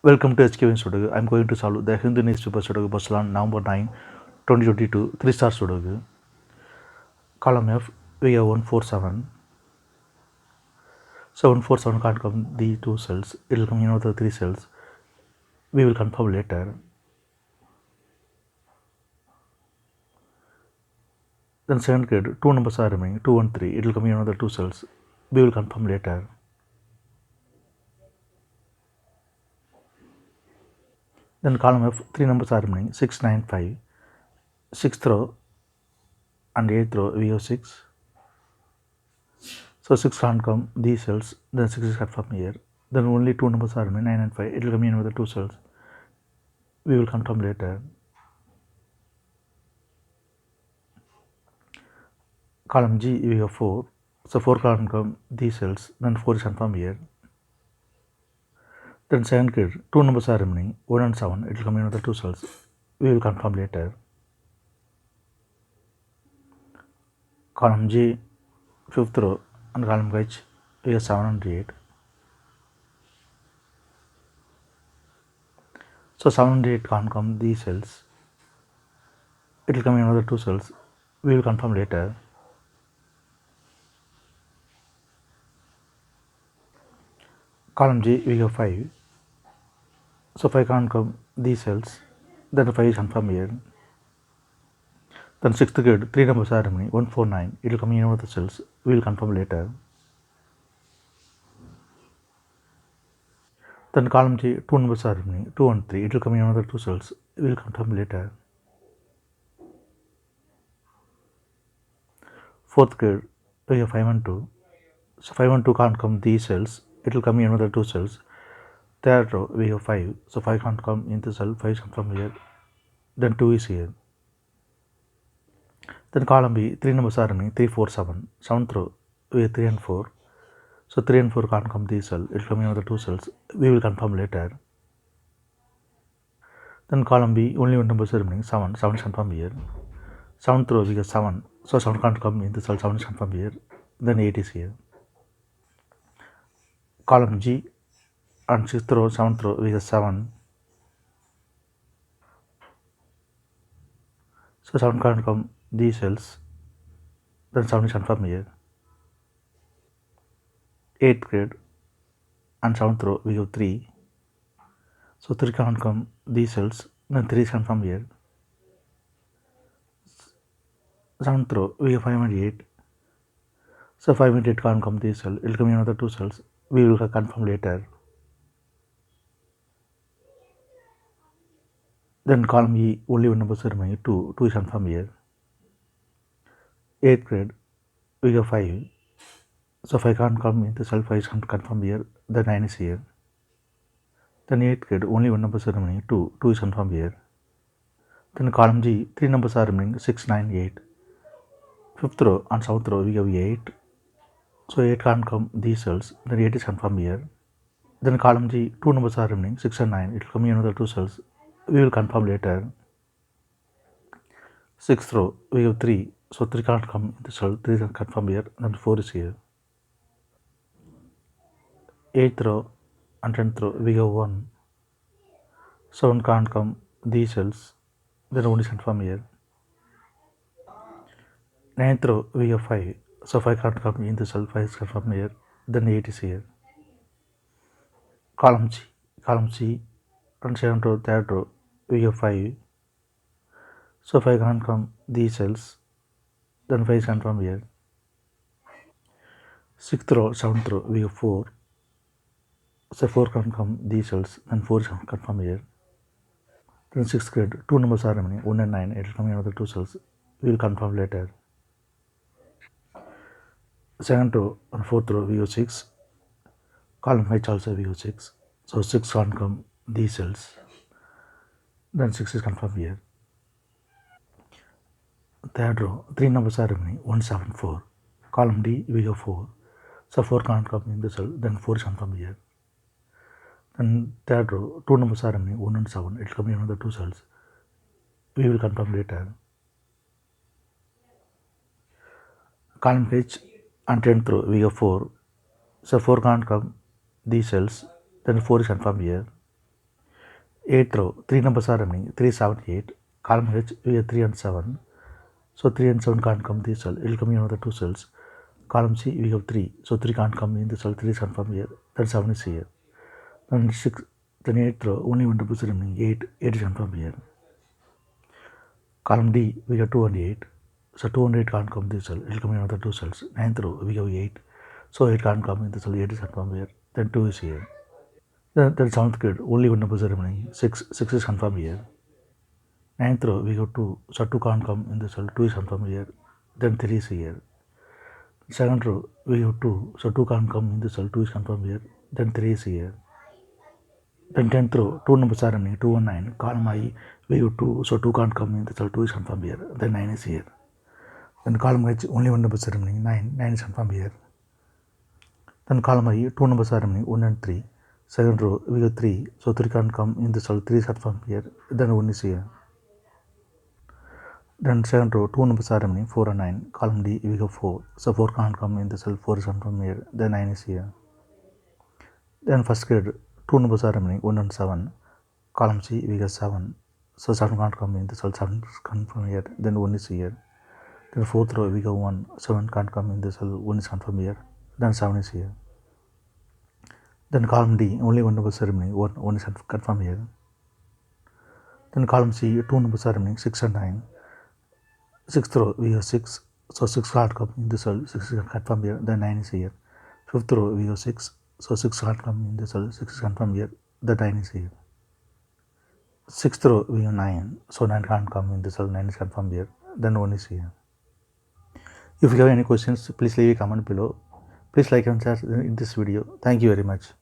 Welcome to SkVm Sudoku. I'm going to solve the Hindu newspaper Sudoku Baslan November 9, 2022, 3-star Sudoku. Column F, we have 147. So 147 can't come the two cells, it will come in other three cells. We will confirm later. Then second grade, two numbers are remaining, 2 and 3, it will come in another two cells. We will confirm later. Then column F, three numbers are remaining, 6, 9, 5. Sixth row and eighth row, we have 6. So 6 can't come these cells, then 6 is confirmed here. Then only two numbers are remaining, 9 and 5, it will come in another two cells. We will confirm later. Column G, we have 4. So 4 can't come these cells, then 4 is confirmed here. Then second grid, two numbers are remaining, 1 and 7, it will come in another two cells. We will confirm later. Column G, fifth row, and column H, we have 7 and 8. So 7 and 8 can't come these cells. It will come in another two cells. We will confirm later. Column G, we have 5. So 5 can't come these cells. Then 5 is confirmed here. Then sixth grid, three numbers are remaining, 1, 4, 9. It will come in another cells. We will confirm later. Then column G, two numbers are remaining, 2 and 3. It will come in another two cells. We will confirm later. Fourth grade, we have 5 and 2. So 5 and 2 can't come these cells. It will come in another two cells. Third row, we have 5. So 5 can't come in the cell. 5 is come from here. Then 2 is here. Then column B, three numbers are remaining, 3, 4, 7. Seventh row, we have 3 and 4. So 3 and 4 can't come these cells. It will come in another two cells. We will confirm later. Then column B, only one number is remaining, 7. 7 is confirmed here. Seventh row, we have 7. So 7 can't come in the cell. 7 is confirmed here. Then 8 is here. Column G and sixth row, seventh row, we have 7. So 7 can't come these cells. Then 7 is confirmed here. 8th grade and 7th row, we have 3. So 3 can't come these cells. Then 3 is confirmed here. 7th row, we have 5 and 8. So 5 and 8 can't come these cells. It will come in another two cells. We will confirm later. Then column E, only one number is remaining, 2. 2 is confirmed here. 8th grade, we have 5. So 5 can't come in the cell. 5 is confirmed here. Then 9 is here. Then 8th grade, only one number is remaining, 2. 2 is confirmed here. Then column G, three numbers are remaining, 6, 9, 8. Fifth row and seventh row, we have 8. So 8 can't come these cells. Then 8 is confirmed here. Then column G, two numbers are remaining, 6 and 9. It will come in another two cells. We will confirm later. Sixth row, we have 3. So 3 can't come in the cell. 3 is confirmed here. Then 4 is here. Eighth row and 10th row, we have 1. So 1 can't come these cells. Then 1 is confirmed here. Ninth row, we have 5. So 5 can't come in the cell. 5 is confirmed here. Then 8 is here. Column C and 7th row, third row, we have 5. So 5 can't come these cells. Then 5 is confirmed here. Sixth row, 7th row, we have 4. So 4 can't come these cells. Then 4 is confirmed here. Then 6th grade, two numbers are remaining, 1 and 9. It will come in another two cells. We will confirm later. Second row and fourth row, we have 6. Column H also we have 6. So 6 can't come these cells. Then 6 is confirmed here. Third row, 3 numbers are remaining, 1, 7, 4. Column D, we have 4. So 4 can't come in the cell. Then 4 is confirmed here. Then third row, 2 numbers are remaining, 1 and 7. It will come in another two cells. We will confirm later. Column H and 10th row, we have 4. So 4 can't come these cells. Then 4 is confirmed here. 8th row, 3 numbers are remaining, 3, 7, 8. Column H, we have 3 and 7. So 3 and 7 can't come in this cell. It will come in another 2 cells. Column C, we have 3. So 3 can't come in the cell. 3 is confirmed here. Then 7 is here. Then 6, then 8th row, only one double is remaining. 8, 8 is confirmed here. Column D, we have 2 and 8. So 2 and 8 can't come in this cell. It will come in another 2 cells. 9th row, we have 8. So 8 can't come in the cell. 8 is confirmed here. Then 2 is here. Then 7th grade, only one number is remaining. 6, 6 is confirmed here. 9th row, we have 2. So 2 can't come in the cell. 2 is confirmed here. Then 3 is here. 2nd row, we have 2. So 2 can't come in the cell. 2 is confirmed here. Then 3 is here. Then 10th row, 2 numbers are remaining. 2 and 9. Column I, we have 2. So 2 can't come in the cell. 2 is confirmed here. Then 9 is here. Then column H, only one number is remaining. 9. 9 is confirmed here. Then column I, 2 numbers are remaining. 1 and 3. 2nd row, we have 3. So 3 can't come in the cell. 3 is confirmed here. Then 1 is here. Then 2nd row, 2 numbers are remaining. 4 and 9. Column D, we have 4. So 4 can't come in the cell. 4 is confirmed here. Then 9 is here. Then first grade, 2 numbers are remaining. 1 and 7. Column C, we have 7. So 7 can't come in the cell. 7 is confirmed here. Then 1 is here. Then 4th row, we have 1. 7 can't come in the cell. 1 is confirmed here. Then 7 is here. Then column D, only one number is remaining. 1 is confirmed here. Then column C, 2 numbers are remaining. 6 and 9. 6th row, we have 6. So 6 can't come in the cell. 6 is confirmed here. Then 9 is here. 5th row, we have 6. So 6 can't come in the cell. 6 is confirmed here. The 9 is here. 6th row, we have 9. So 9 can't come in the cell. 9 is confirmed here. Then 1 is here. If you have any questions, please leave a comment below. Please like and share in this video. Thank you very much.